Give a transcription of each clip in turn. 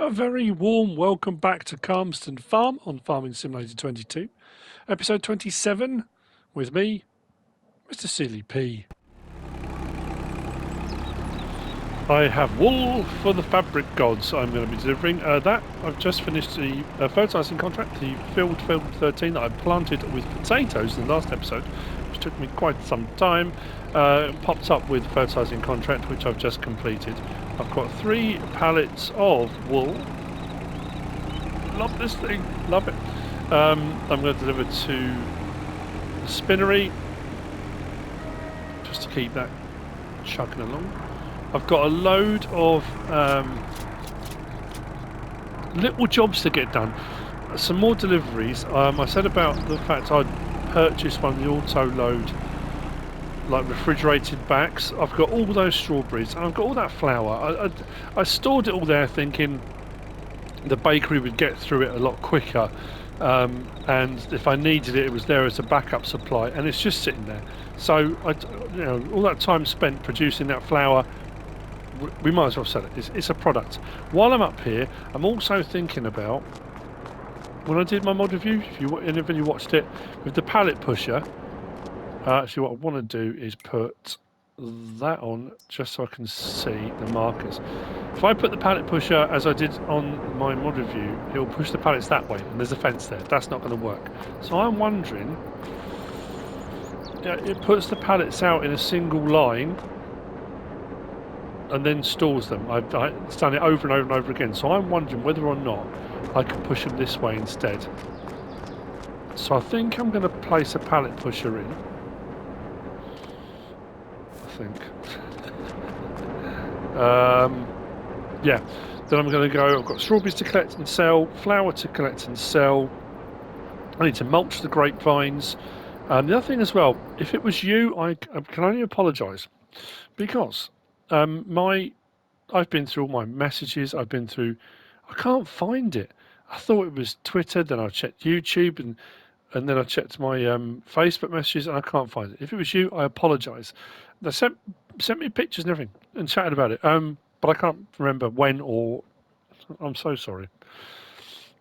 A very warm welcome back to CALMSDEN Farm on Farming Simulator 22, episode 27, with me, MrSealyp. I have wool for the fabric gods I'm going to be delivering. I've just finished the fertilising contract, the field 13 that I planted with potatoes in the last episode, which took me quite some time. Popped up with fertilising contract, which I've just completed. I've got 3 pallets of wool. Love this thing, love it. I'm going to deliver to the spinnery, just to keep that chugging along. I've got a load of little jobs to get done. Some more deliveries. I said about the fact I'd purchased one of the auto load, like refrigerated bags. I've got all those strawberries and I've got all that flour. I stored it all there thinking the bakery would get through it a lot quicker, and if I needed it, it was there as a backup supply, and it's just sitting there. So all that time spent producing that flour, we might as well sell it. It's a product. While I'm up here, I'm also thinking about, when I did my mod review, if any of you watched it, with the pallet pusher, actually what I want to do is put that on just so I can see the markers. If I put the pallet pusher as I did on my mod review, it will push the pallets that way, and there's a fence there. That's not going to work. So I'm wondering, it puts the pallets out in a single line and then stores them. I've done it over and over and over again. So I'm wondering whether or not I can push them this way instead. So I think I'm going to place a pallet pusher in. I think. Yeah. Then I'm going to go. I've got strawberries to collect and sell, flour to collect and sell. I need to mulch the grapevines. The other thing as well, if it was you, I can only apologise because I've been through all my messages. I can't find it. I thought it was Twitter, then I checked YouTube, and then I checked my Facebook messages, and I can't find it. If it was you, I apologise. They sent me pictures and everything and chatted about it, but I can't remember when or. I'm so sorry.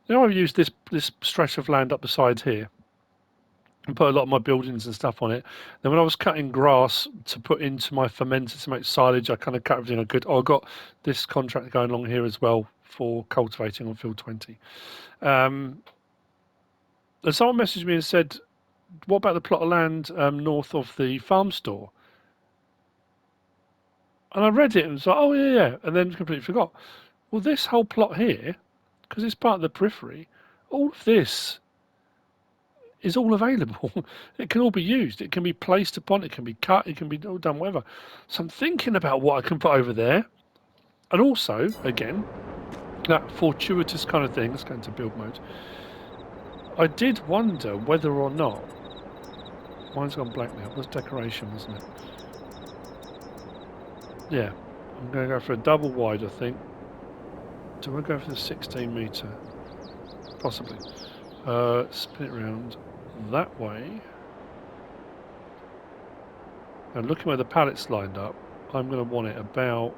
I've used this stretch of land up the side here and put a lot of my buildings and stuff on it. Then when I was cutting grass to put into my fermenter to make silage, I kind of cut everything I could. I got this contract going along here as well for cultivating on field 20. And someone messaged me and said, what about the plot of land north of the farm store? And I read it and was like, oh yeah. And then completely forgot. Well, this whole plot here, because it's part of the periphery, all of this is all available. It can all be used. It can be placed upon, it can be cut, it can be all done, whatever. So I'm thinking about what I can put over there. And also, again, that fortuitous kind of thing, let's go into build mode. I did wonder whether or not, mine's gone black now, that's decoration, wasn't it? Yeah, I'm going to go for a double wide, I think. Do I go for the 16 metre? Possibly. Spin it around that way. And looking where the pallets lined up, I'm going to want it about.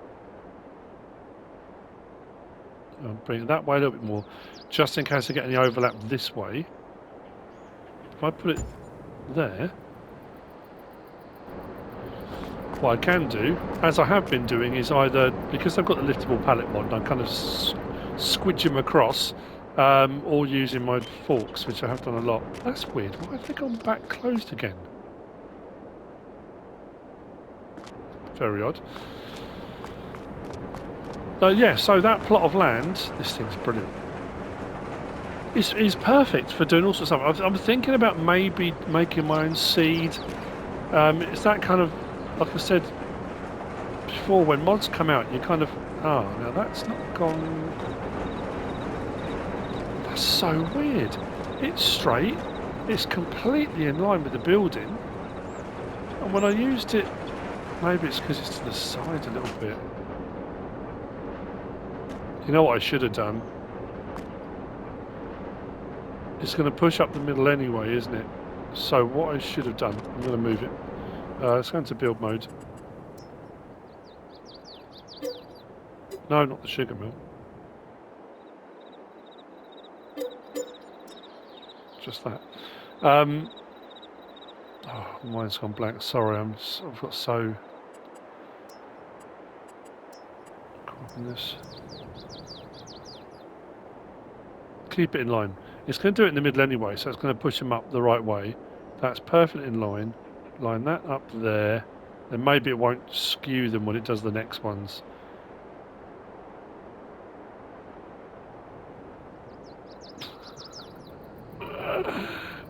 I'll bring it that way a little bit more, just in case I get any overlap this way. If I put it there, what I can do, as I have been doing, is either, because I've got the liftable pallet mod, I kind of squidge them across, or using my forks, which I have done a lot. That's weird. Why have they gone back closed again? Very odd. Yeah, so that plot of land, this thing's brilliant. It's perfect for doing all sorts of stuff. I'm thinking about maybe making my own seed. It's that kind of, like I said before, when mods come out, you kind of, now that's not gone. That's so weird. It's straight. It's completely in line with the building. And when I used it, maybe it's because it's to the side a little bit. You know what I should have done? It's going to push up the middle anyway, isn't it? So what I should have done, I'm going to move it. Let's go into build mode. No, not the sugar mill. just that. Oh, mine's gone blank. Sorry, I've got so caught up in this. Keep it in line. It's going to do it in the middle anyway, so it's going to push them up the right way. That's perfect in line. Line that up there. Then maybe it won't skew them when it does the next ones.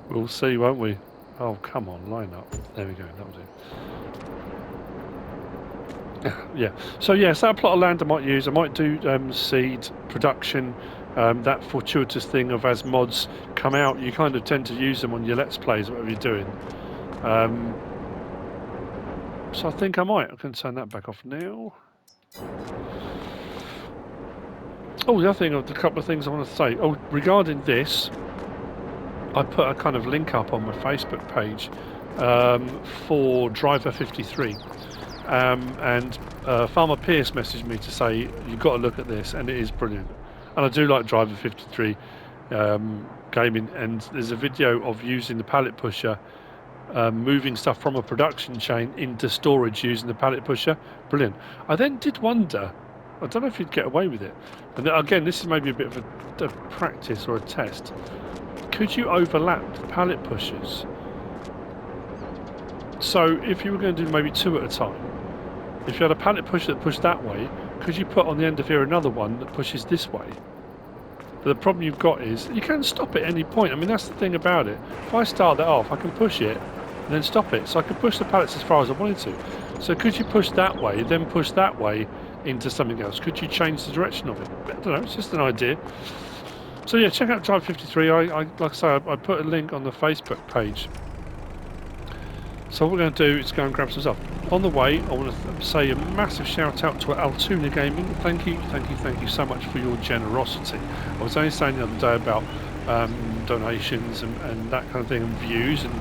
We'll see, won't we? Oh, come on, line up. There we go, that was it. Yeah, so yes, that plot of land I might use. I might do seed production, that fortuitous thing of as mods come out, you kind of tend to use them on your Let's Plays, whatever you're doing. So I think I might. I can turn that back off now. Oh, the other thing, a couple of things I want to say. Oh, regarding this, I put a kind of link up on my Facebook page for Driver53. And Farmer Pierce messaged me to say, you've got to look at this, and it is brilliant. And I do like Driver53 gaming, and there's a video of using the pallet pusher, moving stuff from a production chain into storage using the pallet pusher. Brilliant. I then did wonder, I don't know if you'd get away with it, and again, this is maybe a bit of a practice or a test. Could you overlap the pallet pushers? So if you were going to do maybe two at a time, if you had a pallet pusher that pushed that way, could you put on the end of here another one that pushes this way? But the problem you've got is you can stop at any point. I mean, that's the thing about it. If I start that off, I can push it and then stop it. So I can push the pallets as far as I wanted to. So could you push that way, then push that way into something else? Could you change the direction of it? I don't know, it's just an idea. So yeah, check out Drive53. Like I say, I put a link on the Facebook page. So what we're going to do is go and grab some stuff. On the way, I want to say a massive shout out to Altoona Gaming. Thank you so much for your generosity. I was only saying the other day about donations and that kind of thing, and views, and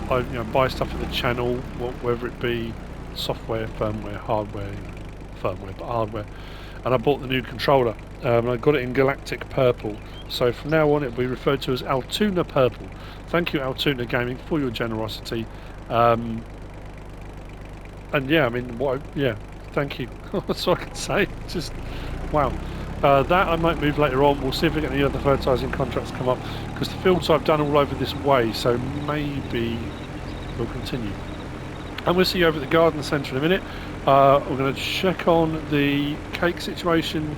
I buy stuff for the channel, whether it be software, firmware, hardware, firmware, but hardware. And I bought the new controller, and I got it in galactic purple. So from now on, it will be referred to as Altoona Purple. Thank you, Altoona Gaming, for your generosity. And yeah, I mean, thank you. That's all I can say. Just wow. That I might move later on. We'll see if we get any other fertilising contracts come up, because the fields I've done all over this way, so maybe we'll continue. And we'll see you over at the garden centre in a minute. We're going to check on the cake situation,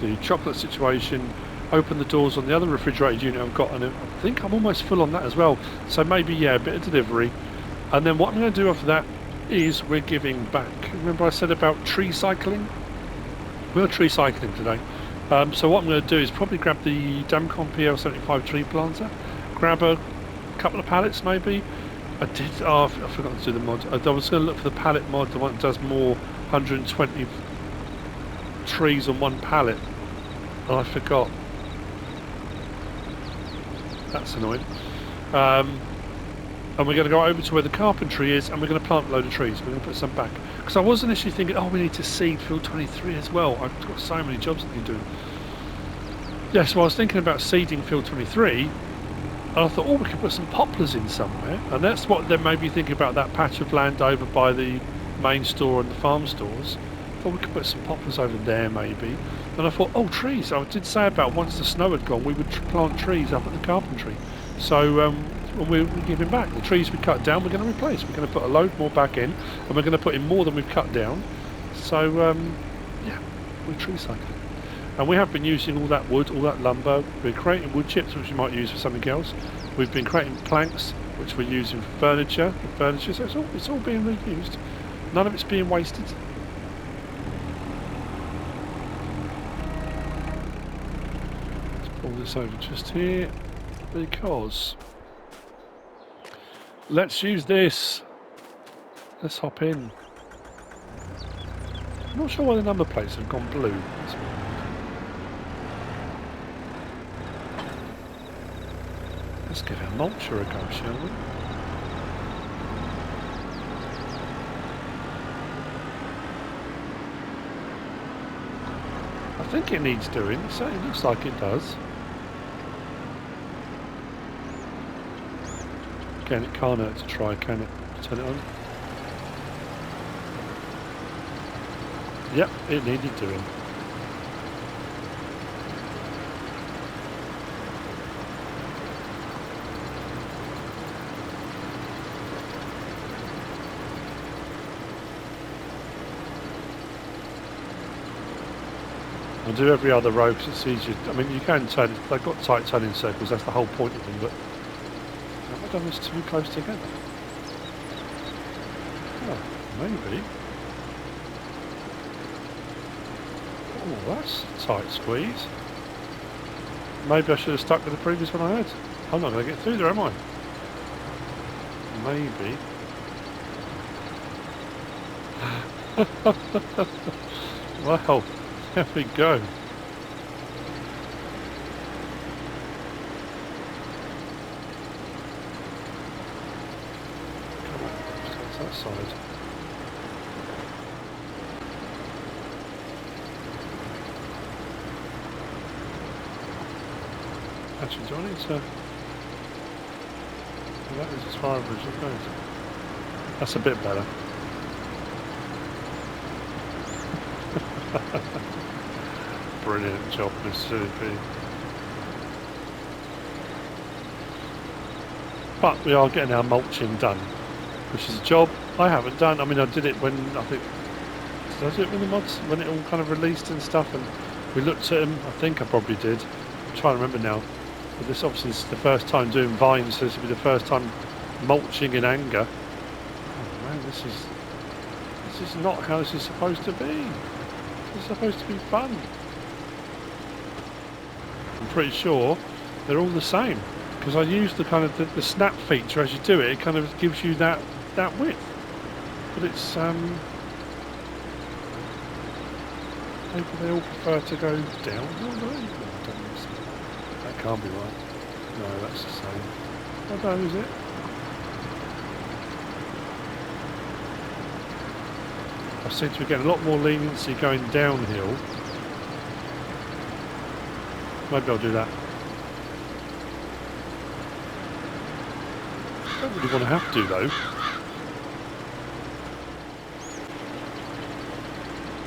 the chocolate situation, open the doors on the other refrigerated unit I've got, and I think I'm almost full on that as well. So maybe, yeah, a bit of delivery. And then what I'm going to do after that is we're giving back. Remember I said about tree cycling? We're tree cycling today. So what I'm going to do is probably grab the Damcon PL75 tree planter, grab a couple of pallets maybe. I forgot to do the mod. I was going to look for the pallet mod, the one that does more 120 trees on one pallet, and I forgot. That's annoying. And we're going to go over to where the carpentry is, and we're going to plant a load of trees. We're going to put some back. Because I was initially thinking, oh, we need to seed field 23 as well. I've got so many jobs that you do. Yeah, so I was thinking about seeding field 23, and I thought, oh, we could put some poplars in somewhere. And that's what then made me think about that patch of land over by the main store and the farm stores. I thought we could put some poplars over there maybe. And I thought, oh, trees. I did say about once the snow had gone, we would plant trees up at the carpentry. So we're giving back. The trees we cut down, we're going to replace. We're going to put a load more back in, and we're going to put in more than we've cut down. So, yeah, we're tree cycling. And we have been using all that wood, all that lumber. We're creating wood chips, which we might use for something else. We've been creating planks, which we're using for furniture. So it's all being reused. None of it's being wasted. Let's pull this over just here, because let's use this. Let's hop in. I'm not sure why the number plates have gone blue. Let's give our mulcher a go, shall we? I think it needs doing. It certainly looks like it does. again, it can't hurt to try, can it? Turn it on. Yep, it needed doing. I'll do every other row because it's easier. I mean, you can turn it, they've got tight turning circles, that's the whole point of them, but have I done this too close together? Oh, maybe. Oh, that's a tight squeeze. Maybe I should have stuck with the previous one I had. I'm not going to get through there, am I? Maybe. Well, there we go. Come on, what's that side? Actually, do I need to... Well, that is as far as it goes. That's a bit better. Brilliant job, MrSealyp. But we are getting our mulching done, which is a job I haven't done. I mean, I did it when I think... Did I do it when the mods, when it all kind of released and stuff, and we looked at them? I think I probably did. I'm trying to remember now. But this obviously is the first time doing vines, so this will be the first time mulching in anger. Oh man, this is not how this is supposed to be. This is supposed to be fun. I'm pretty sure they're all the same because I use the kind of the snap feature as you do it. It kind of gives you that width, but it's maybe they all prefer to go down. That can't be right. No, that's the same. What down is it? I seem to be getting a lot more leniency going downhill. Maybe I'll do that. I don't really want to have to though.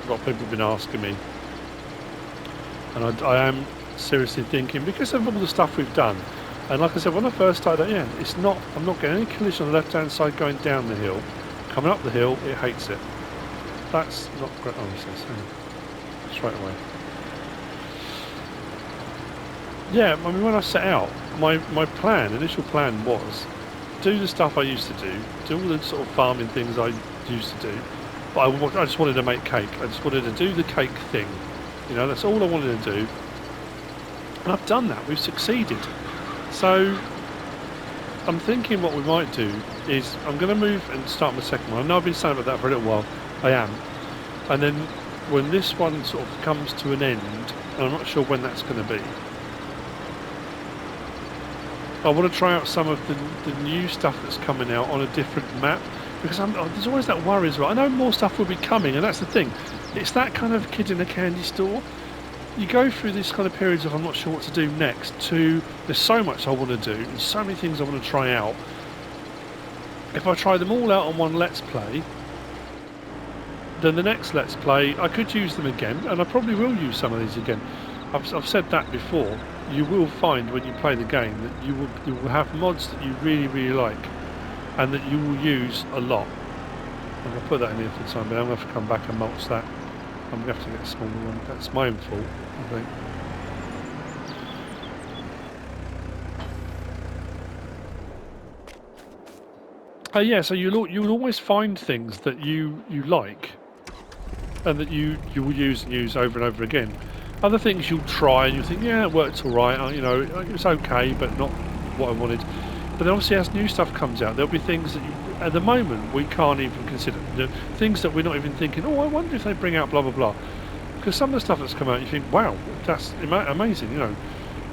A lot of people have been asking me, and I am seriously thinking, because of all the stuff we've done, and like I said when I first started out, yeah, it's not, I'm not getting any collision on the left hand side going down the hill. Coming up the hill, it hates it. That's not great. Oh, it says straight away. Yeah, I mean, when I set out, my initial plan was do the stuff I used to do all the sort of farming things I used to do, but I just wanted to make cake. I just wanted to do the cake thing. You know, that's all I wanted to do. And I've done that, we've succeeded. So, I'm thinking what we might do is, I'm going to move and start my second one. I know I've been saying about that for a little while, I am. And then, when this one sort of comes to an end, and I'm not sure when that's going to be, I want to try out some of the new stuff that's coming out on a different map, because there's always that worry as well. I know more stuff will be coming, and that's the thing. It's that kind of kid in a candy store. You go through this kind of periods of I'm not sure what to do next, to there's so much I want to do, and so many things I want to try out. If I try them all out on one Let's Play, then the next Let's Play, I could use them again, and I probably will use some of these again. I've said that before. You will find when you play the game that you will have mods that you really, really like, and that you will use a lot. I'm going to put that in here for the time, but I'm going to have to come back and mulch that. I'm going to have to get a smaller one. That's my own fault, I think. Yeah, so you'll always find things that you like, and that you will use and use over and over again. Other things you'll try and you'll think, yeah, it worked all right. You know, it's okay, but not what I wanted. But then obviously as new stuff comes out, there'll be things that at the moment we can't even consider. Things that we're not even thinking, oh, I wonder if they bring out blah blah blah. Because some of the stuff that's come out, you think, wow, that's amazing, you know.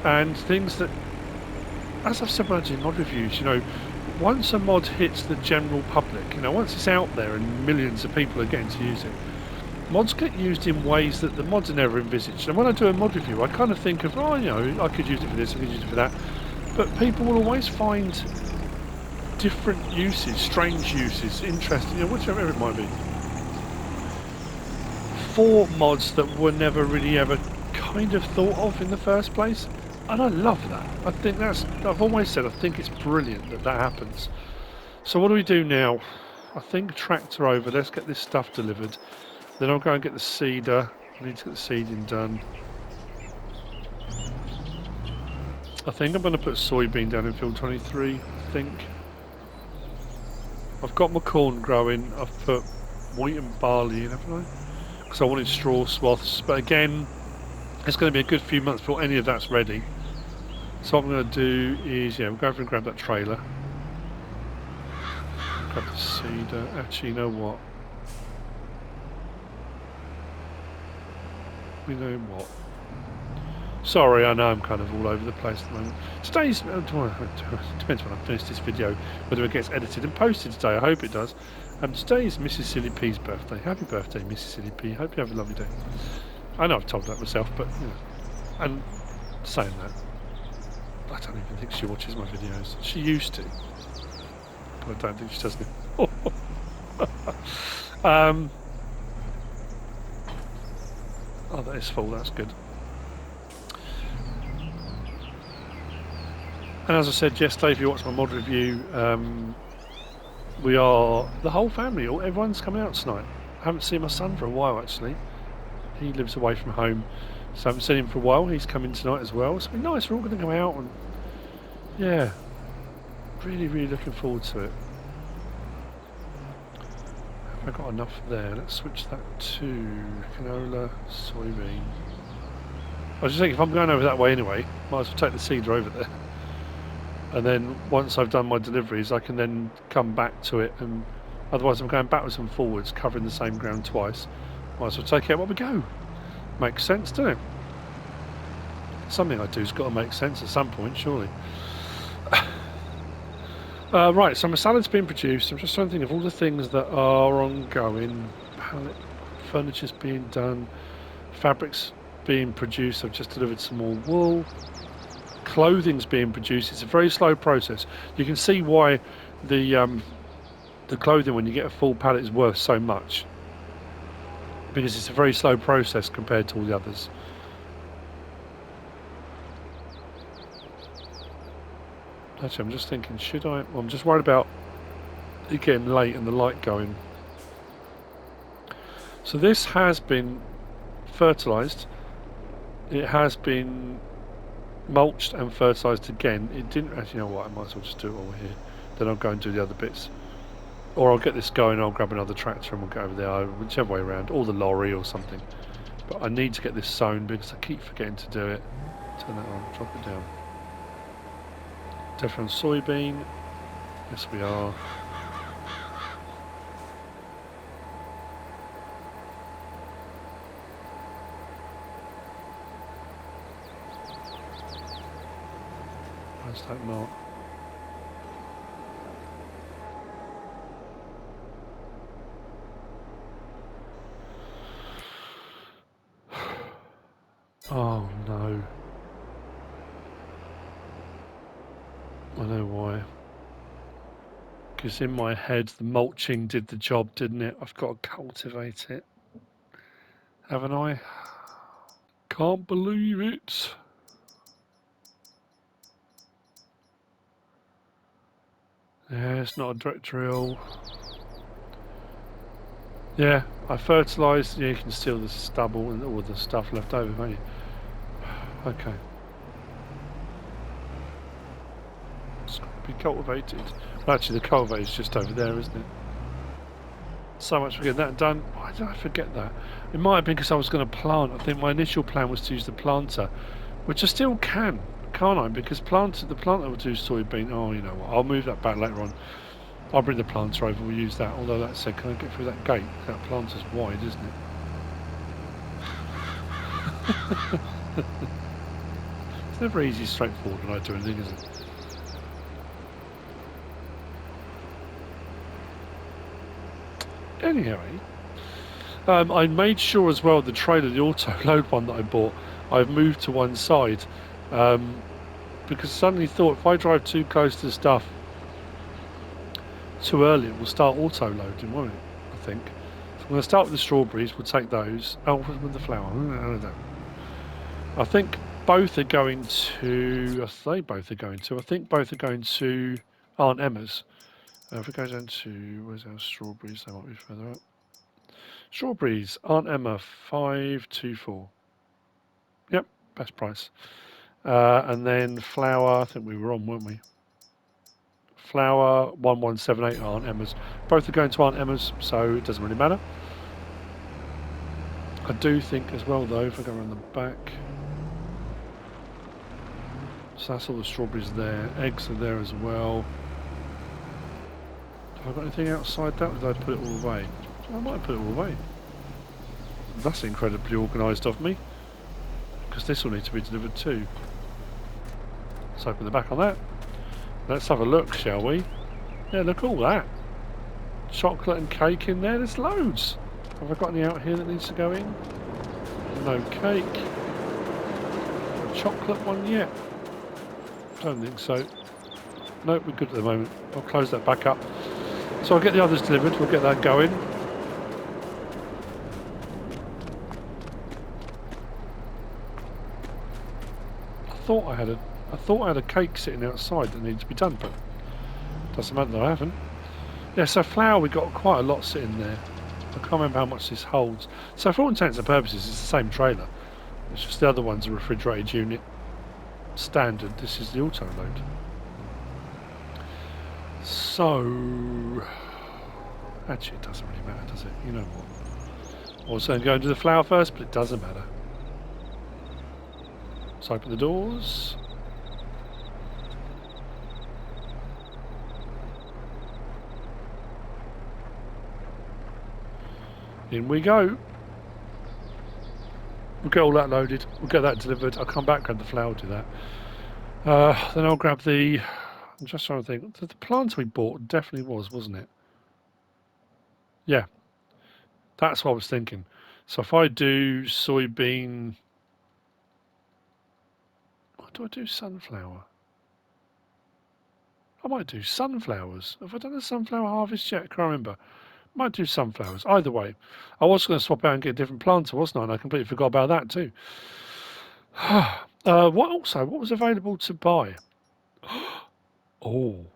And things that, as I've said when I do mod reviews, you know, once a mod hits the general public, you know, once it's out there and millions of people are getting to use it, mods get used in ways that the mods are never envisaged. And when I do a mod review, I kind of think of, oh, you know, I could use it for this, I could use it for that. But people will always find different uses, strange uses, interesting, you know, whichever it might be, for mods that were never really ever kind of thought of in the first place. And I love that. I think that's, I've always said, I think it's brilliant that that happens. So what do we do now? I think tractor over, let's get this stuff delivered. Then I'll go and get the seeder. I need to get the seeding done. I think I'm going to put soybean down in field 23, I think. I've got my corn growing, I've put wheat and barley in, haven't I? Because I wanted straw swaths, but again, it's going to be a good few months before any of that's ready. So what I'm going to do is, yeah, we'll go over and grab that trailer. Grab the seeder. Actually, you know what? You know what? Sorry, I know I'm kind of all over the place at the moment. Today's, depends when I finish this video, whether it gets edited and posted today. I hope it does. Today is MrSealyp's birthday. Happy birthday, MrSealyp. Hope you have a lovely day. I know I've told that myself, but, you know, and saying that, I don't even think she watches my videos. She used to, but I don't think she does now. Oh, that is full, that's good. And as I said yesterday, if you watched my mod review, we are, the whole family, everyone's coming out tonight. I haven't seen my son for a while, actually. He lives away from home, so I haven't seen him for a while. He's coming tonight as well. It's been nice, we're all going to go out, and yeah, really, really looking forward to it. Have I got enough there? Let's switch that to canola, soybean. I was just thinking, if I'm going over that way anyway, might as well take the seeder over there. And then once I've done my deliveries, I can then come back to it, and otherwise I'm going backwards and forwards, covering the same ground twice. Might as well take it while we go. Makes sense, doesn't it? Something I do's got to make sense at some point, surely. Right, so my salad's been produced. I'm just trying to think of all the things that are ongoing. Pallet, furniture's being done, fabrics being produced. I've just delivered some more wool. Clothing's being produced. It's a very slow process. You can see why the clothing, when you get a full pallet, is worth so much, because it's a very slow process compared to all the others. Actually, I'm just thinking, should I? Well, I'm just worried about it getting late and the light going. So this has been fertilised. It has been mulched and fertilised again. It didn't actually, you know what, I might as well just do it all here. Then I'll go and do the other bits. Or I'll get this going, I'll grab another tractor and we'll go over there, whichever way around, or the lorry or something. But I need to get this sown because I keep forgetting to do it. Turn that on, drop it down. Definitely on soybean. Yes, we are. Where's that mark? Oh no. I know why. Because in my head the mulching did the job, didn't it? I've got to cultivate it. Haven't I? Can't believe it. Yeah, it's not a direct drill. Yeah, I fertilised. Yeah, you can steal the stubble and all the stuff left over, can't you? Okay. It's got to be cultivated. Well, actually, the cultivator's just over there, isn't it? So much for getting that done. Why did I forget that? It might have been because I was going to plant. I think my initial plan was to use the planter, which I still can, can't I? Because the planter will do soybean. Oh, you know what? I'll move that back later on. I'll bring the planter over, we'll use that. Although that said, can I get through that gate? That planter's wide, isn't it? It's never easy, straightforward when I do anything, is it? Anyway, I made sure as well the trailer, the auto load one that I bought, I've moved to one side, because I suddenly thought if I drive too close to stuff, too early, it will start auto-loading, won't it? I think. So I'm going to start with the strawberries, we'll take those. Oh, with the flower. I think both are going to... I say both are going to. I think both are going to Aunt Emma's. If we go down to... Where's our strawberries? They might be further up. Strawberries, Aunt Emma, 524. Yep, best price. And then flour, I think we were on, weren't we? Flour, 1178 Aunt Emma's. Both are going to Aunt Emma's, so it doesn't really matter. I do think as well, though, if I go around the back... So that's all the strawberries there. Eggs are there as well. Have I got anything outside that, or did I put it all away? I might put it all away. That's incredibly organised of me. Because this will need to be delivered too. Let's open the back on that. Let's have a look, shall we? Yeah, look at all that. Chocolate and cake in there. There's loads. Have I got any out here that needs to go in? No cake. A chocolate one yet? Don't think so. Nope, we're good at the moment. I'll close that back up. So I'll get the others delivered. We'll get that going. I thought I had a cake sitting outside that needs to be done, but doesn't matter that I haven't. Yeah, so flour, we got quite a lot sitting there. I can't remember how much this holds. So for all intents and purposes, it's the same trailer. It's just the other one's a refrigerated unit. Standard. This is the auto load. So actually, it doesn't really matter, does it? You know what? I was going to go into the flour first, but it doesn't matter. Let's open the doors. In we go. We'll get all that loaded. We'll get that delivered. I'll come back, grab the flour, do that. Then I'll grab the... I'm just trying to think. The plants we bought definitely was, wasn't it? Yeah. That's what I was thinking. So if I do soybean... What do I do? Sunflower? I might do sunflowers. Have I done a sunflower harvest yet? I can't remember. Might do sunflowers. Either way. I was going to swap out and get a different planter, wasn't I? And I completely forgot about that too. What was available to buy? Oh.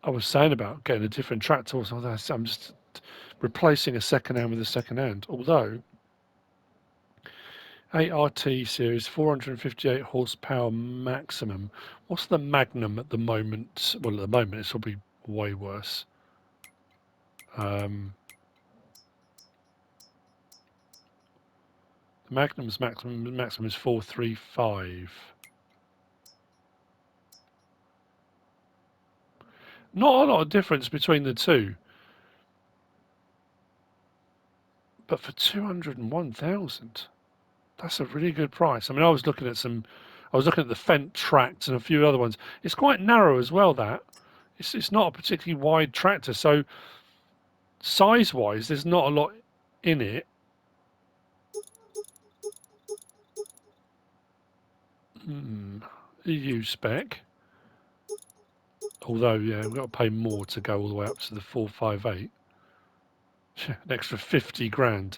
I was saying about getting a different tractor or something. I'm just replacing a second hand with a second hand. Although 8RT series, 458 horsepower maximum. What's the Magnum at the moment? Well, at the moment it's probably way worse. The Magnum's maximum is 435. Not a lot of difference between the two. But for 201,000, that's a really good price. I mean, I was looking at the Fendt Tract and a few other ones. It's quite narrow as well, that. It's not a particularly wide tractor, so size-wise, there's not a lot in it. EU spec. Although, yeah, we've got to pay more to go all the way up to the 458. An extra 50 grand.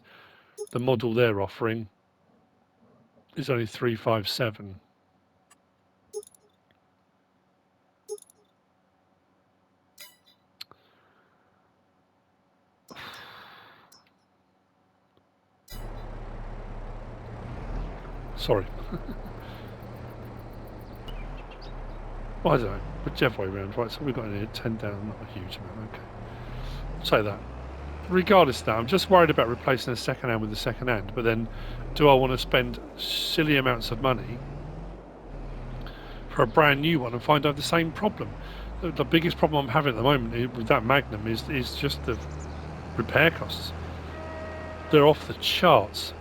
The model they're offering is only 357. Sorry. Well, I don't know. Whichever way around. Right, so we've got in here 10,000, not a huge amount. Okay. I'll say that. Regardless of that, I'm just worried about replacing a second hand with a second hand. But then, do I want to spend silly amounts of money for a brand new one and find out the same problem? The biggest problem I'm having at the moment with that Magnum is just the repair costs. They're off the charts.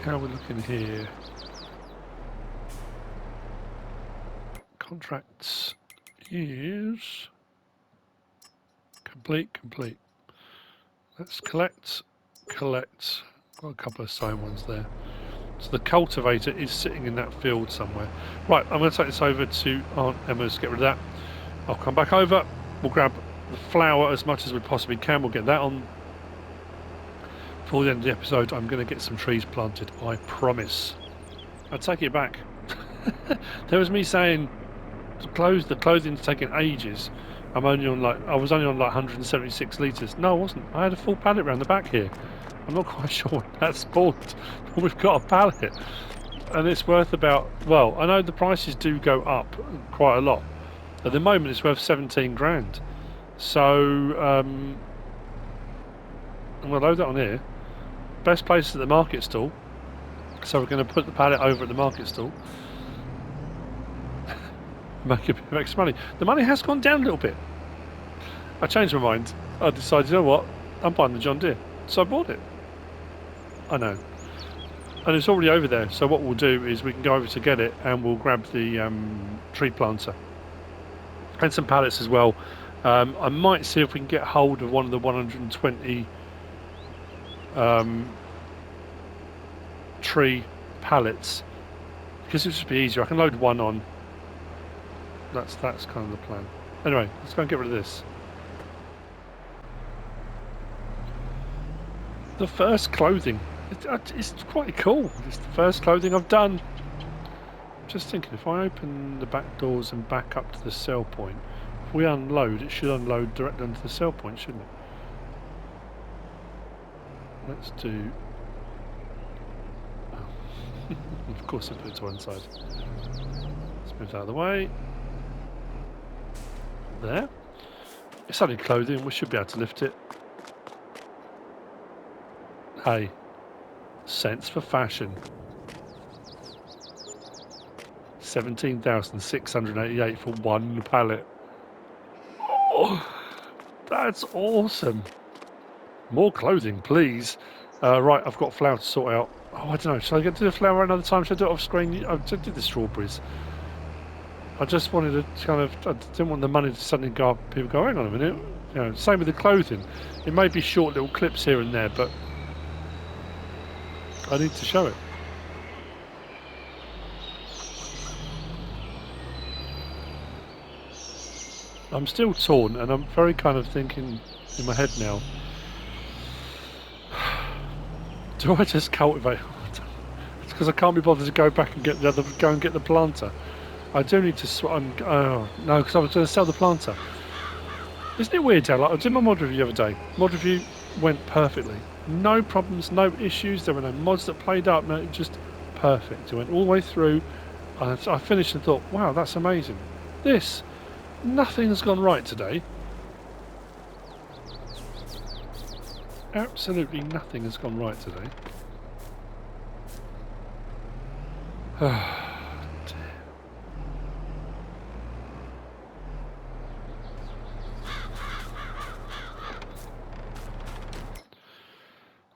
How are we looking here? Contracts is complete. Let's collect. Got a couple of side ones there. So the cultivator is sitting in that field somewhere. Right, I'm going to take this over to Aunt Emma's, get rid of that. I'll come back over, we'll grab the flour as much as we possibly can, we'll get that on. Before the end of the episode, I'm going to get some trees planted, I promise. I take it back. There was me saying the clothing's taking ages. I was only on like 176 litres. No, I wasn't. I had a full pallet around the back here. I'm not quite sure when that's spawned, but we've got a pallet. And it's worth about, well, I know the prices do go up quite a lot. At the moment it's worth 17 grand. So, I'm going to load that on here. Best place is at the market stall. So we're going to put the pallet over at the market stall. Make a bit of extra money. The money has gone down a little bit. I changed my mind. I decided, you know what? I'm buying the John Deere. So I bought it. I know. And it's already over there. So what we'll do is we can go over to get it and we'll grab the tree planter. And some pallets as well. I might see if we can get hold of one of the 120 tree pallets. Because it would just be easier. I can load one on. That's kind of the plan. Anyway, let's go and get rid of this. The first clothing. It's quite cool. It's the first clothing I've done. Just thinking, if I open the back doors and back up to the sell point, if we unload, it should unload directly onto the sell point, shouldn't it? Let's do... Oh. Of course I put it to one side. Let's move that out of the way. There. It's only clothing, we should be able to lift it. Hey, sense for fashion. 17,688 for one pallet. Oh, that's awesome. More clothing, please. Right, I've got flour to sort out. Oh, I don't know. Shall I get to the flour another time? Shall I do it off screen? I did the strawberries. I just wanted to kind of... I didn't want the money to suddenly go up. People go, hang on a minute. You know, same with the clothing. It may be short little clips here and there, but I need to show it. I'm still torn, and I'm very kind of thinking in my head now, do I just cultivate? It's because I can't be bothered to go back and get the planter. I do need to oh no, because I was going to sell the planter. Isn't it weird how, like, I did my mod review the other day. Mod review went perfectly. No problems, no issues. There were no mods that played up. No, just perfect. It went all the way through. And I finished and thought, wow, that's amazing. Nothing has gone right today. Absolutely nothing has gone right today.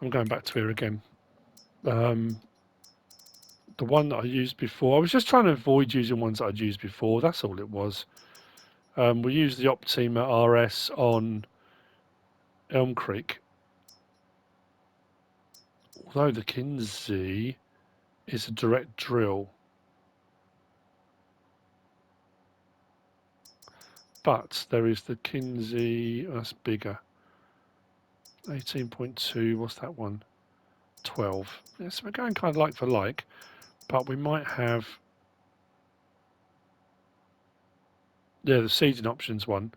I'm going back to here again. The one that I used before, I was just trying to avoid using ones that I'd used before. That's all it was. We used the Optima RS on Elm Creek. Although the Kinsey is a direct drill. But there is the Kinsey, that's bigger. 18.2, what's that one? 12. Yes, we're going kind of like for like, but we might have, yeah, the seeding options one.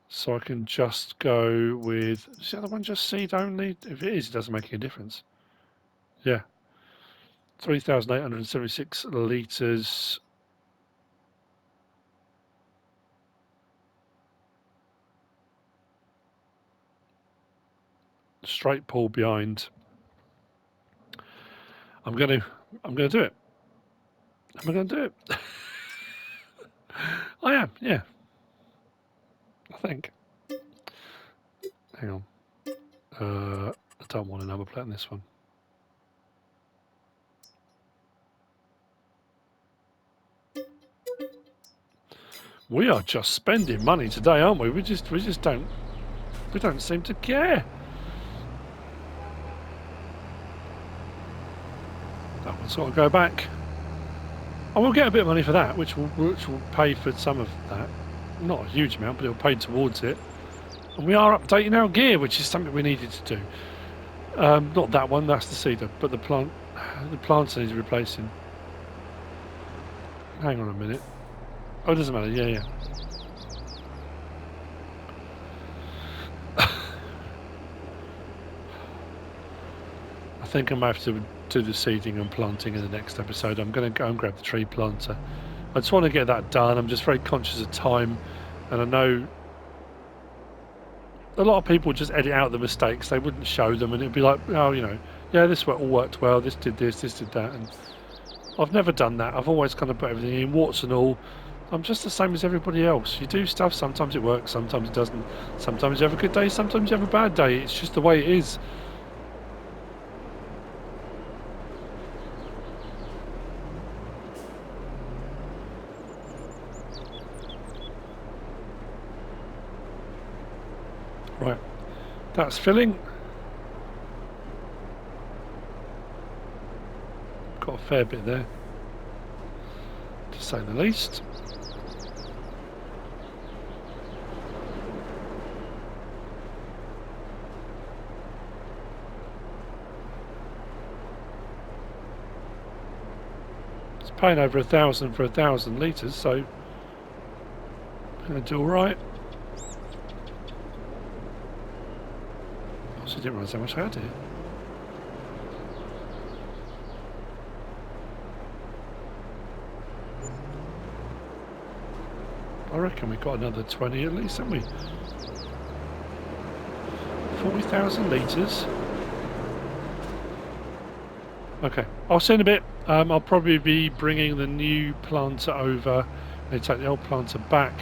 So I can just go with, is the other one just seed only? If it is, it doesn't make any difference. Yeah. 3,876 litres. Straight pull behind. I'm gonna do it. Am I gonna do it? I am, yeah. I think. Hang on. I don't want a number plate on this one. We are just spending money today, aren't we? We just don't seem to care. So I'll go back. I will get a bit of money for that, which will pay for some of that. Not a huge amount, but it'll pay towards it. And we are updating our gear, which is something we needed to do. Not that one, that's the seeder, but the plants needs replacing. Hang on a minute. Oh, it doesn't matter, yeah. I think I might have to do the seeding and planting in the next episode. I'm going to go and grab the tree planter. I just want to get that done. I'm just very conscious of time, and I know a lot of people just edit out the mistakes. They wouldn't show them, and it'd be like, oh, you know, yeah, this all worked well, this did this did that, and I've never done that. I've always kind of put everything in, warts and all. I'm just the same as everybody else. You do stuff, sometimes it works, sometimes it doesn't. Sometimes you have a good day, sometimes you have a bad day. It's just the way it is. Right, that's filling. Got a fair bit there, to say the least. It's paying over 1,000 for 1,000 litres, so I'm going to do all right. I didn't realise how much I had here. I reckon we got another 20 at least, haven't we? 40,000 litres. Okay, I'll see you in a bit. I'll probably be bringing the new planter over. They take the old planter back.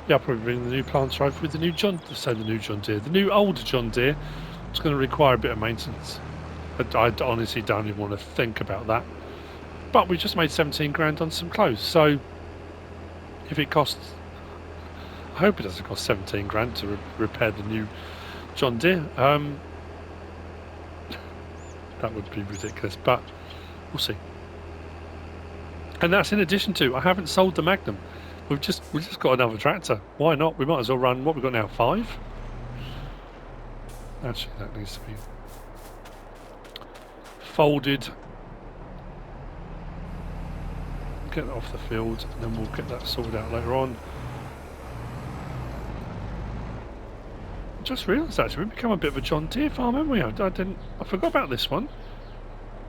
Yeah, I'll probably bring the new planter over with the new the new old John Deere. It's going to require a bit of maintenance. I honestly don't even want to think about that. But we just made 17 grand on some clothes, so if it costs, I hope it doesn't cost 17 grand to repair the new John Deere. That would be ridiculous, but we'll see. And that's in addition to, I haven't sold the Magnum. We've just got another tractor. Why not? We might as well run what we've got now, 5. Actually, that needs to be folded. Get that off the field, and then we'll get that sorted out later on. I just realised actually we've become a bit of a John Deere farm, haven't we? I forgot about this one.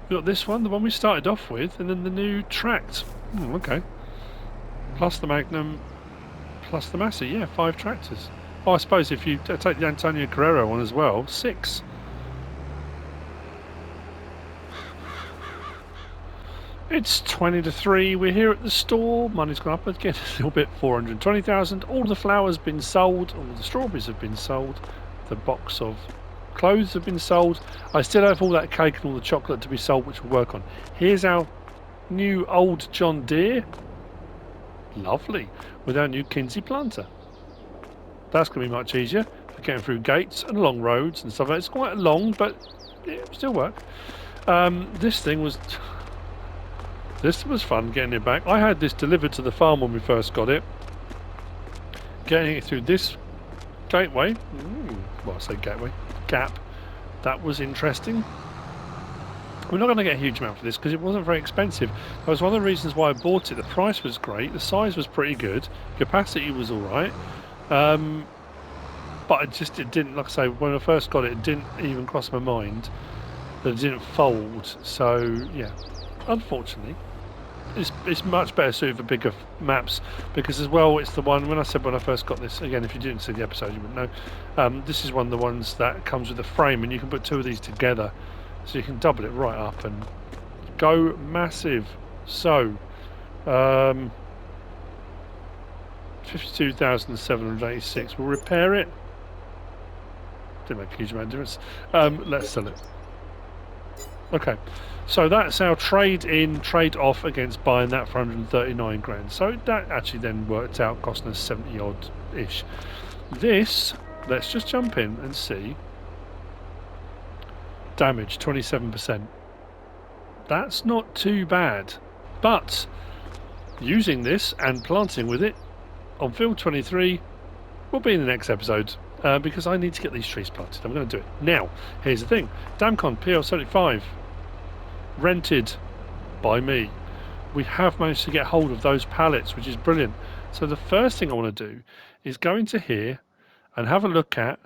We got this one, the one we started off with, and then the new tract. Okay. Plus the Magnum, plus the Massey. Yeah, 5 tractors. Oh, I suppose if you take the Antonio Carrero one as well, 6. It's 20 to 3. We're here at the store. Money's gone up again a little bit. 420,000. All the flowers have been sold. All the strawberries have been sold. The box of clothes have been sold. I still have all that cake and all the chocolate to be sold, which we'll work on. Here's our new old John Deere. Lovely. With our new Kinsey planter. That's going to be much easier for getting through gates and along roads and stuff. It's quite long, but it still work. This was fun getting it back. I had this delivered to the farm when we first got it. Getting it through this gateway, well, I say gateway, gap, that was interesting. We're not going to get a huge amount for this because it wasn't very expensive. That was one of the reasons why I bought it. The price was great, the size was pretty good, capacity was alright. But it didn't, like I say, when I first got it, it didn't even cross my mind that it didn't fold. So yeah, unfortunately, it's much better suited for bigger maps, because as well it's the one, when I first got this, again, if you didn't see the episode you wouldn't know, this is one of the ones that comes with a frame, and you can put 2 of these together, so you can double it right up and go massive. So 52,786. We'll repair it. Didn't make a huge amount of difference. Let's sell it. Okay, so that's our trade in, trade off against buying that for 139 grand. So that actually then worked out costing us 70 odd ish. This, let's just jump in and see. Damage 27%. That's not too bad. But using this and planting with it on field 23 will be in the next episode, because I need to get these trees planted. I'm going to do it now. Here's the thing: Damcon PL75 rented by me. We have managed to get hold of those pallets, which is brilliant. So the first thing I want to do is go into here and have a look at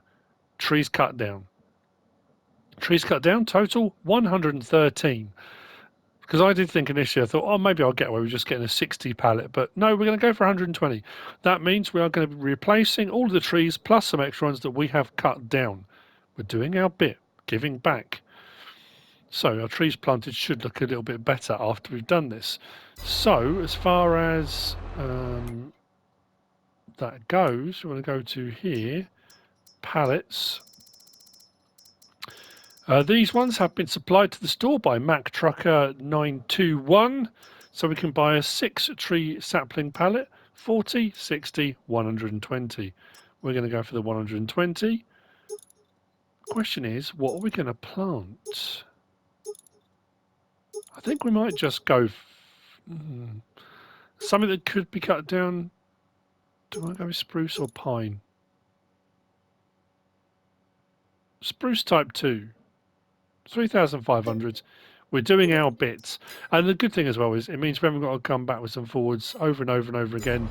trees cut down. Trees cut down total 113. Because I did think initially, I thought, oh, maybe I'll get away with just getting a 60 pallet. But no, we're going to go for 120. That means we are going to be replacing all of the trees plus some extra ones that we have cut down. We're doing our bit, giving back. So our trees planted should look a little bit better after we've done this. So as far as that goes, we're going to go to here, pallets. These ones have been supplied to the store by Mac Trucker 921, so we can buy a 6-tree sapling pallet, 40, 60, 120. We're going to go for the 120. Question is, what are we going to plant? I think we might just go something that could be cut down. Do I go with spruce or pine? Spruce type 2. 3,500. We're doing our bits, and the good thing as well is it means we haven't got to come back with some forwards over and over and over again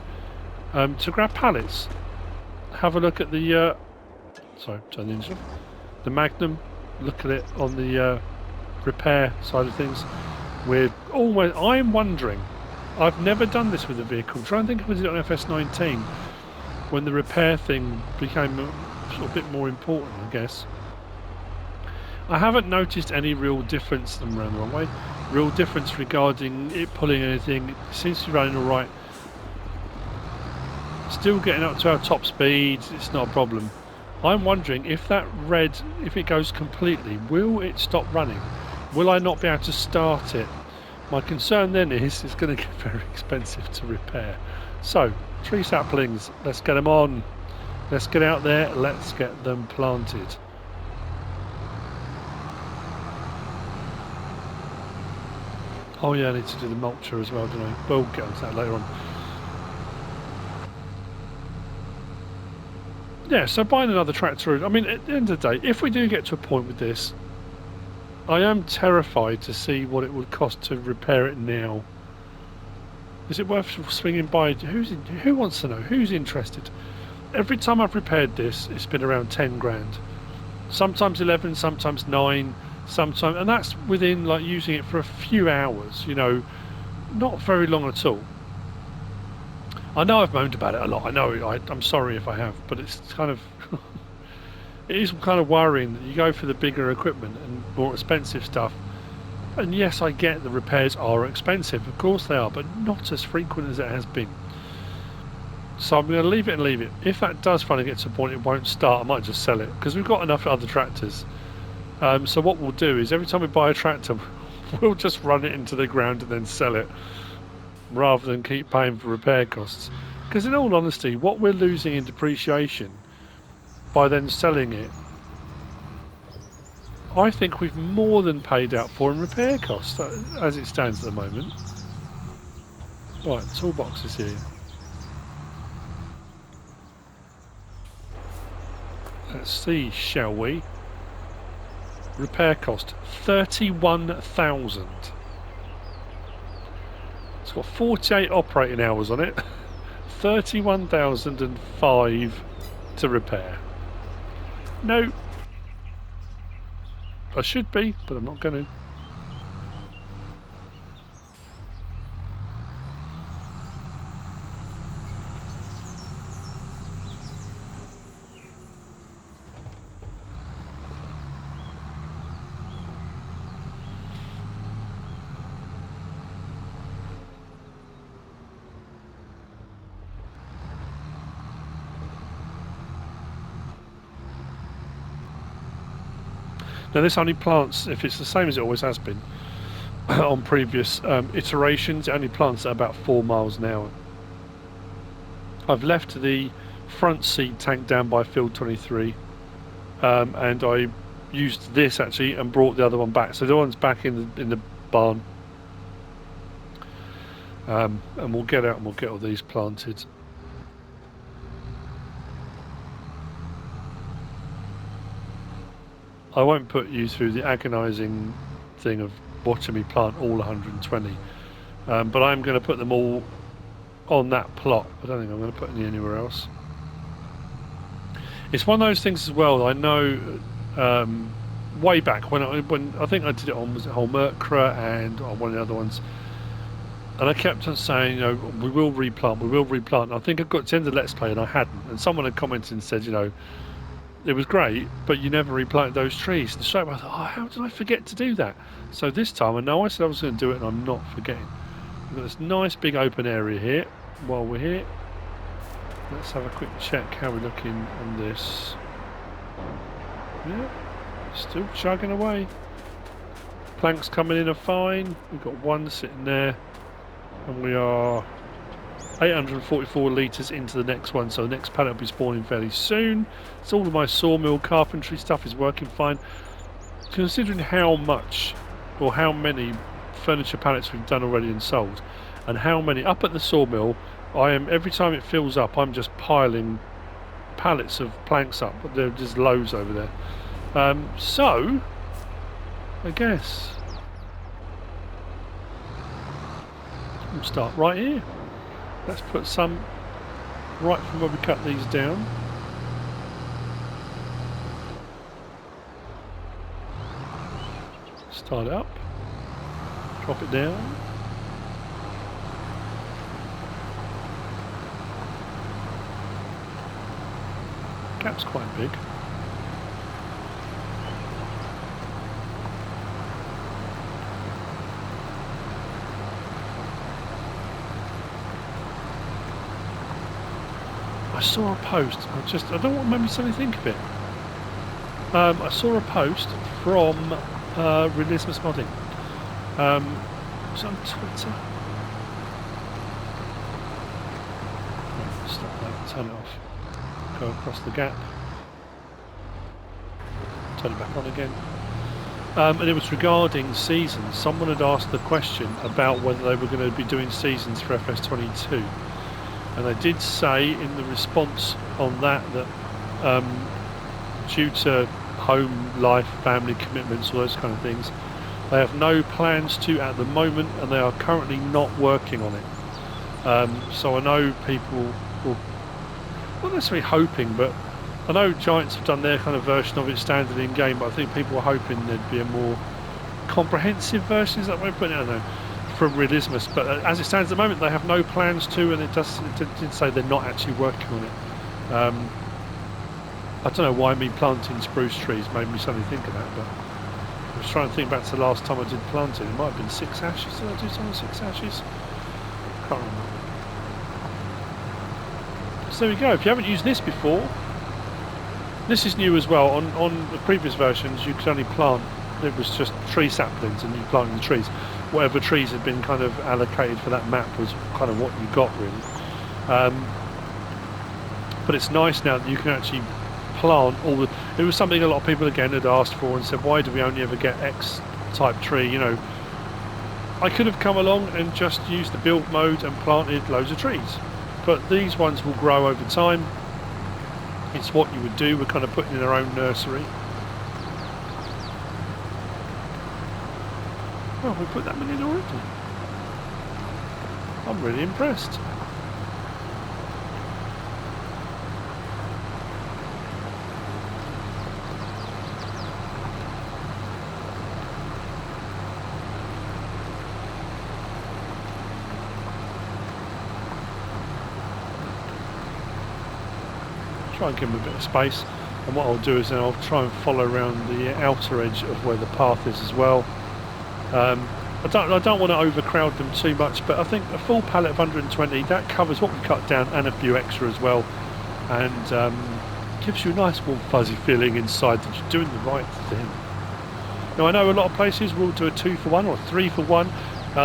to grab pallets. Have a look at the sorry, turn the engine off. The Magnum. Look at it on the repair side of things. We're always. I'm wondering. I've never done this with a vehicle. I'm trying to think if we did it on FS19 when the repair thing became sort of a bit more important, I guess. I haven't noticed any real difference, I'm around the wrong way, real difference regarding it pulling anything. It seems to be running alright. Still getting up to our top speed, it's not a problem. I'm wondering if that red, if it goes completely, will it stop running? Will I not be able to start it? My concern then is it's going to get very expensive to repair. So, tree saplings, let's get them on. Let's get out there, let's get them planted. Oh yeah, I need to do the mulcher as well, don't I? We'll get onto that later on. Yeah, so buying another tractor, I mean, at the end of the day, if we do get to a point with this, I am terrified to see what it would cost to repair it now. Is it worth swinging by? Who wants to know? Who's interested? Every time I've repaired this, it's been around 10 grand. Sometimes 11, sometimes 9. Sometimes, and that's within like using it for a few hours, you know, not very long at all. I know I've moaned about it a lot. I know I'm sorry if I have, but it's kind of it is kind of worrying that you go for the bigger equipment and more expensive stuff. And yes, I get the repairs are expensive, of course they are, but not as frequent as it has been. So I'm going to leave it and leave it. If that does finally get to a point it won't start, I might just sell it because we've got enough other tractors. So what we'll do is every time we buy a tractor, we'll just run it into the ground and then sell it, rather than keep paying for repair costs. Because in all honesty, what we're losing in depreciation by then selling it, I think we've more than paid out for in repair costs as it stands at the moment. Right, toolboxes here. Let's see, shall we? Repair cost 31,000. It's got 48 operating hours on it. 31,005 to repair. No. I should be, but I'm not going to. Now this only plants, if it's the same as it always has been on previous iterations, it only plants at about 4 miles an hour. I've left the front seed tank down by field 23 and I used this actually and brought the other one back. So the one's back in the barn. And we'll get out and we'll get all these planted. I won't put you through the agonising thing of watching me plant all 120, but I'm going to put them all on that plot. I don't think I'm going to put any anywhere else. It's one of those things as well. I know way back when I think I did it on, was it Holmerkra and on one of the other ones, and I kept on saying, you know, we will replant, we will replant. And I think I got to the end of the Let's Play and I hadn't, and someone had commented and said, you know, it was great, but you never replanted those trees. And straight away I thought, oh, how did I forget to do that? So this time, I know I said I was going to do it, and I'm not forgetting. We've got this nice big open area here. While we're here, let's have a quick check how we're looking on this. Yeah, still chugging away. Planks coming in are fine. We've got one sitting there, and we are 844 litres into the next one, so the next pallet will be spawning fairly soon. So all of my sawmill carpentry stuff is working fine. Considering how much or how many furniture pallets we've done already and sold, and how many up at the sawmill, I am, every time it fills up, I'm just piling pallets of planks up, but there are just loads over there. So I guess we'll start right here. Let's put some right from where we cut these down. Start it up, drop it down. Gap's quite big. I saw a post. I don't want to make me suddenly think of it. I saw a post from Realismus Modding. It was on Twitter. Stop that. Turn it off. Go across the gap. Turn it back on again. And it was regarding seasons. Someone had asked the question about whether they were going to be doing seasons for FS22. And they did say in the response on that due to home life, family commitments, all those kind of things, they have no plans to at the moment, and they are currently not working on it. So I know people will, not necessarily hoping, but I know Giants have done their kind of version of it standard in game, but I think people were hoping there'd be a more comprehensive version, is that way of putting it? I don't know, from Realismus, but as it stands at the moment they have no plans to, and it did say they're not actually working on it. I don't know why me planting spruce trees made me suddenly think of that, but I was trying to think back to the last time I did planting. It might have been 6 ashes. Did I do something 6 ashes? Can't remember. So there we go. If you haven't used this before, this is new as well. On the previous versions you could only plant, it was just tree saplings and you planted the trees. Whatever trees had been kind of allocated for that map was kind of what you got, really. But it's nice now that you can actually plant all the... It was something a lot of people again had asked for and said, why do we only ever get X type tree? You know, I could have come along and just used the build mode and planted loads of trees, but these ones will grow over time. It's what you would do. We're kind of putting in our own nursery. Oh, we put that many in already. I'm really impressed. Try and give them a bit of space, and what I'll do is then I'll try and follow around the outer edge of where the path is as well. I don't want to overcrowd them too much, but I think a full pallet of 120, that covers what we cut down and a few extra as well, and gives you a nice warm fuzzy feeling inside that you're doing the right thing. Now I know a lot of places will do a 2 for 1 or 3 for 1.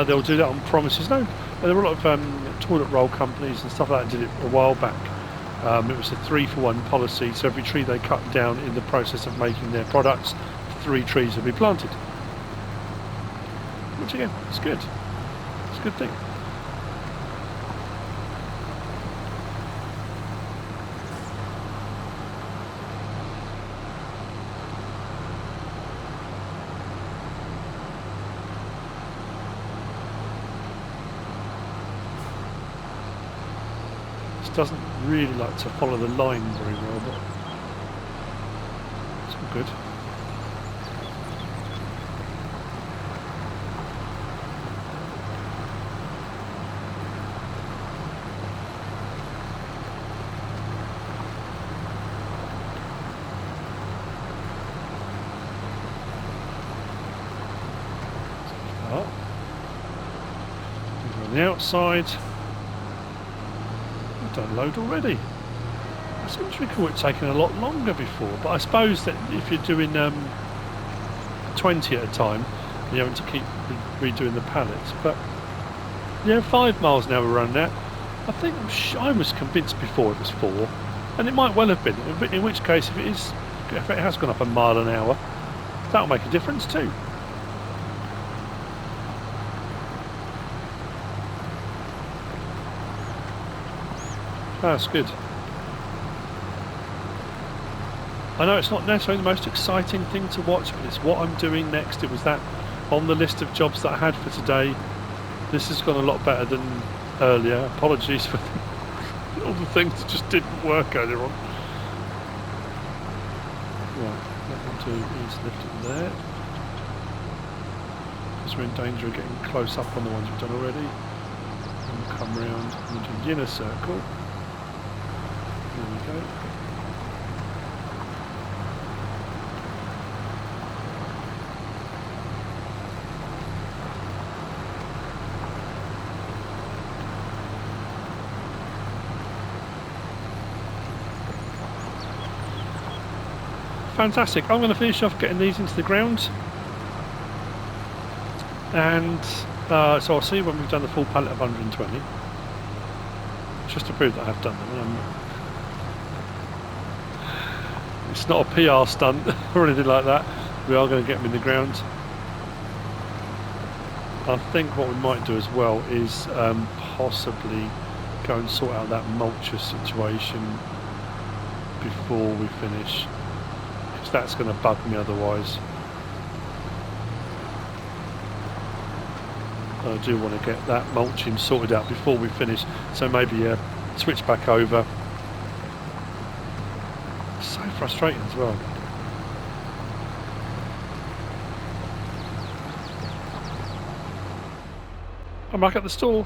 They'll do that on promises. No, there were a lot of toilet roll companies and stuff like that did it a while back. It was a 3 for 1 policy, so every tree they cut down in the process of making their products, 3 trees would be planted. which again, it's good. It's a good thing. This doesn't really like to follow the line very well, but it's all good. On the outside, we've done a load already. I seem to recall it taking a lot longer before, but I suppose that if you're doing 20 at a time, you're having to keep redoing the pallets. But yeah, 5 miles an hour around that. I think I was convinced before it was 4, and it might well have been. In which case, if it has gone up a mile an hour, that'll make a difference too. That's good. I know it's not necessarily the most exciting thing to watch, but it's what I'm doing next. It was that on the list of jobs that I had for today. This has gone a lot better than earlier. Apologies for all the things that just didn't work earlier on. Right, what we'll do is lift it there, because we're in danger of getting close up on the ones we've done already. And we'll come round and do the inner circle. There we go. Fantastic. I'm going to finish off getting these into the ground, and so I'll see when we've done the full pallet of 120, just to prove that I have done them. It's not a PR stunt or anything like that. We are going to get them in the ground. I think what we might do as well is possibly go and sort out that mulcher situation before we finish, because that's going to bug me otherwise. I do want to get that mulching sorted out before we finish, so maybe switch back over. So frustrating as well. I'm back at the store.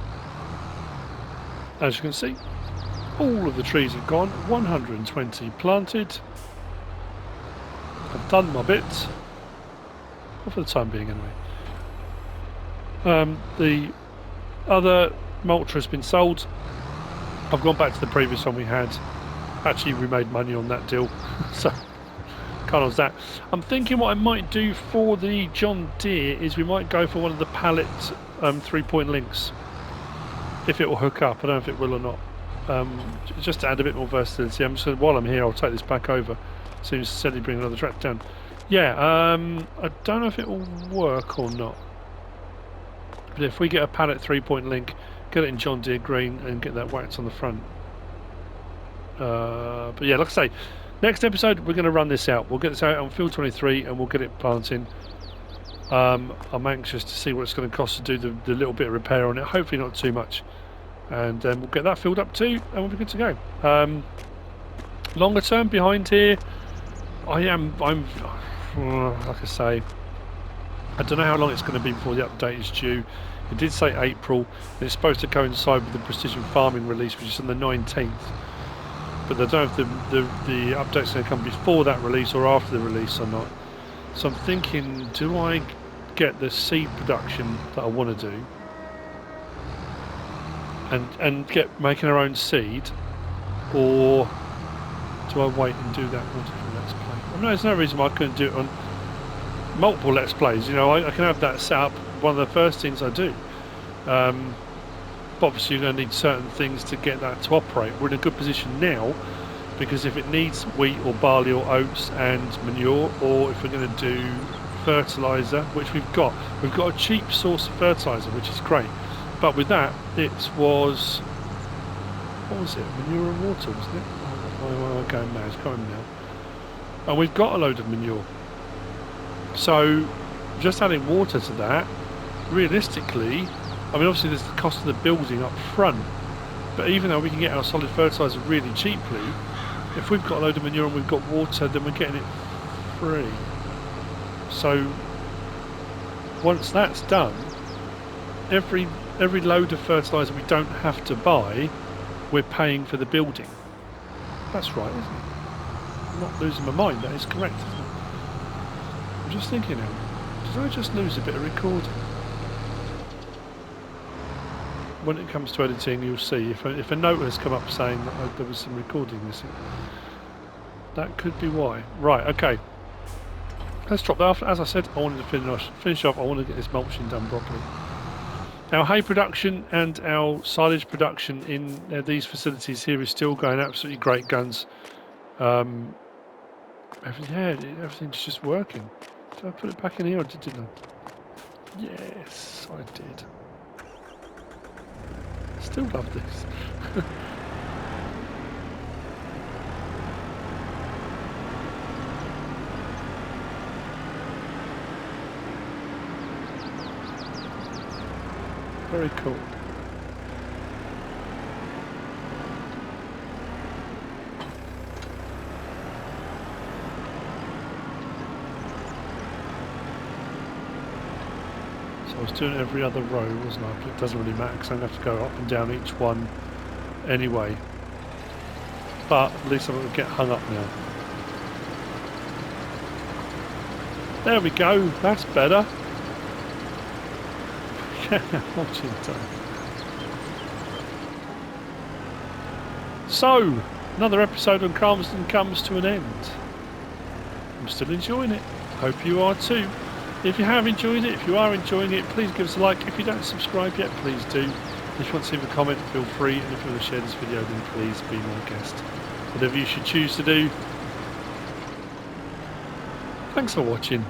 As you can see, all of the trees have gone, 120 planted. I've done my bit, well, for the time being anyway. The other mulcher has been sold. I've gone back to the previous one we had. Actually, we made money on that deal, so can't lose that. I'm thinking what I might do for the John Deere is we might go for one of the pallet 3-point links, if it will hook up. I don't know if it will or not. Just to add a bit more versatility. I'm just gonna, while I'm here, I'll take this back over. Seems to steadily bring another tractor down. Yeah, I don't know if it will work or not. But if we get a pallet 3-point link, get it in John Deere green, and get that whacked on the front. But yeah, like I say, next episode we're going to run this out. We'll get this out on field 23 and we'll get it planting. I'm anxious to see what it's going to cost to do the little bit of repair on it. Hopefully not too much. And then we'll get that filled up too, and we'll be good to go. Longer term behind here, I'm like I say, I don't know how long it's going to be before the update is due. It did say April, and it's supposed to coincide with the Precision Farming release, which is on the 19th. But I don't know if the update's going to come before that release or after the release or not. So I'm thinking, do I get the seed production that I want to do and get making our own seed, or do I wait and do that multiple Let's Play? I mean, there's no reason why I couldn't do it on multiple Let's Plays. You know, I can have that set up one of the first things I do. But obviously you're going to need certain things to get that to operate. We're in a good position now, because if it needs wheat or barley or oats and manure, or if we're going to do fertiliser, which we've got. We've got a cheap source of fertiliser, which is great. But with that, it was, what was it? Manure and water, wasn't it? Oh, I'm going mad. It's going now. And we've got a load of manure. So just adding water to that, realistically, I mean, obviously there's the cost of the building up front, but even though we can get our solid fertiliser really cheaply, if we've got a load of manure and we've got water, then we're getting it free. So once that's done, every load of fertiliser we don't have to buy, we're paying for the building. That's right, isn't it? I'm not losing my mind. That is correct, isn't it? I'm just thinking now, did I just lose a bit of recording? When it comes to editing, you'll see if a note has come up saying that there was some recording missing. That could be why. Right, okay. Let's drop that off. As I said, I wanted to finish off. I want to get this mulching done properly. Our hay production and our silage production in these facilities here is still going absolutely great guns. Everything's just working. Did I put it back in here or didn't I? Yes, I did. Still love this. Very cool. So I was doing every other row, wasn't I? But it doesn't really matter because I don't have to go up and down each one anyway. But at least I'm going to get hung up now. There we go. That's better. Watching time. So, another episode on CALMSDEN comes to an end. I'm still enjoying it. Hope you are too. If you have enjoyed it, if you are enjoying it, please give us a like. If you don't subscribe yet, please do. If you want to leave a comment, feel free. And if you want to share this video, then please be my guest. Whatever you should choose to do. Thanks for watching.